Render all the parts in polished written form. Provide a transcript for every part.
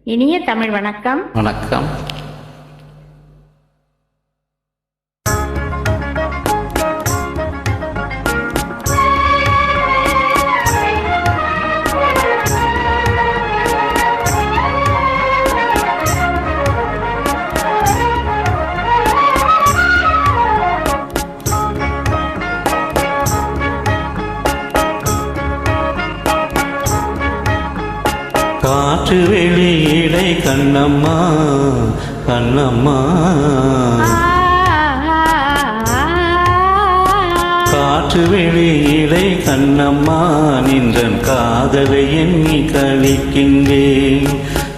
இனிய தமிழ் வணக்கம். வணக்கம். காற்று வெளியிடை கண்ணம்மா கண்ணம்மா, காற்று வெளியிடை கண்ணம்மா, நின்றன் காதலை எண்ணி கழிக்கின்றேன்.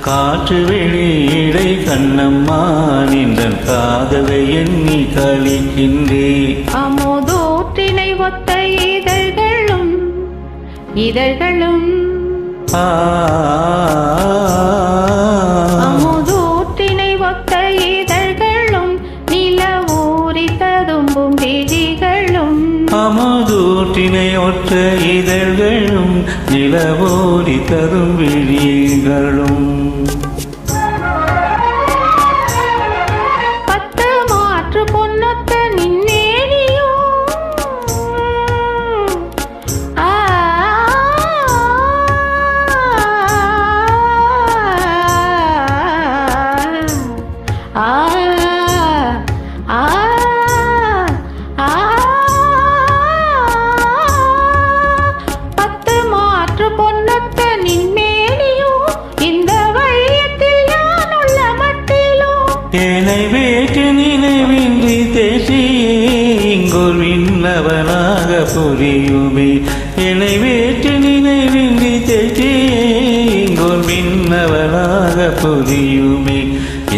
காற்று வெளியிடை கண்ணம்மா, நின்றன் காதலை எண்ணி கழிக்கின்றேன். அமுதூற்றினை ஒத்த இதழ்களும் இதழ்களும் அமுதூற்றினை ஒத்த இதழ்களும் நிலவூரி ததும்பும் விழிகளும். அமுதூற்றினை ஒற்ற இதழ்களும் நிலவூரி தரும் விழிகளும். பத்து மாற்று பொன்னொத்த நின்னேனியும் பத்து மாற்று பொன்னொத்த நின்மேனியும் இந்த வழியத்தில் நான் உள்ள மட்டிலும். என்னை வேற்று நினைவின்றி தேசியே இங்கோர் விண்ணவனாக புரியுமே. என்னை வேற்று நினைவின்றி தேசியே இங்கோர் விண்ணவனாக புரியுமே.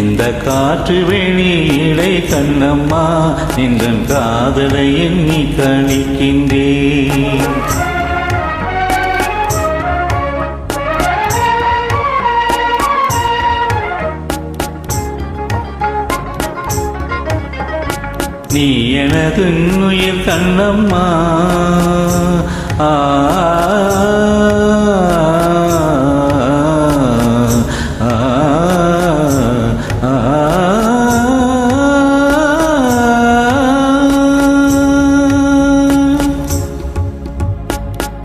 இந்த காற்று வெளியிடை கண்ணம்மா, நின்றன் காதலை எண்ணி கழிக்கின்றேன். நீ எனது உயிர் கண்ணம்மா, ஆ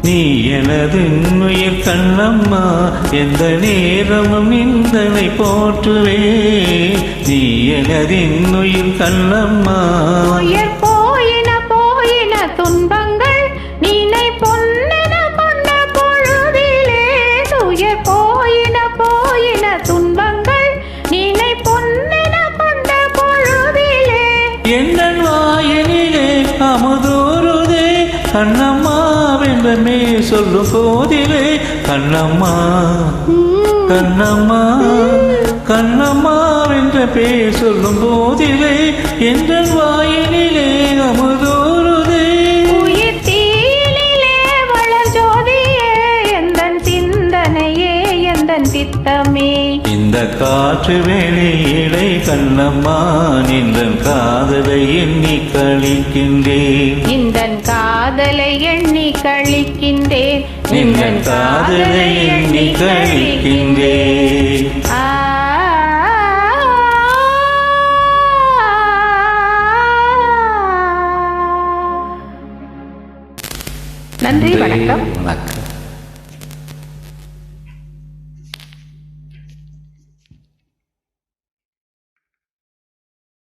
நீ எனது உயிர் கண்ணம்மா, எந்த நேரமும் நிந்தனை போற்றுவே. நீ எனது உயிர் கண்ணம்மா, உயிர் போயின போயின துன்பங்கள் நீனை பொன்னென கொண்ட பொழுதிலே. உயிர் போயின போயின துன்பங்கள் நீனை பொன்னென கொண்ட பொழுதிலே. எங்கள் வாயிலே அமுதூருதே கண்ணம்மா வென்றமே சொல்லும் போதிலே. கண்ணம்மா கண்ணம்மா கண்ணம்மா வென்ற பேர் சொல்லும் போதிலே எங்கள் வாயிலே அமுதூருதே. உயிர் தீயிலே வளர் ஜோதியே எந்தன் சிந்தனையே எந்தன் சித்தமே. இந்த காற்று வெளியிடை கண்ணம்மா, நின்றன் காதலை எண்ணி கழிக்கின்றேன். இந்தன் காதலை எண்ணி கழிக்கின்றேன். நின்றன் காதலை எண்ணி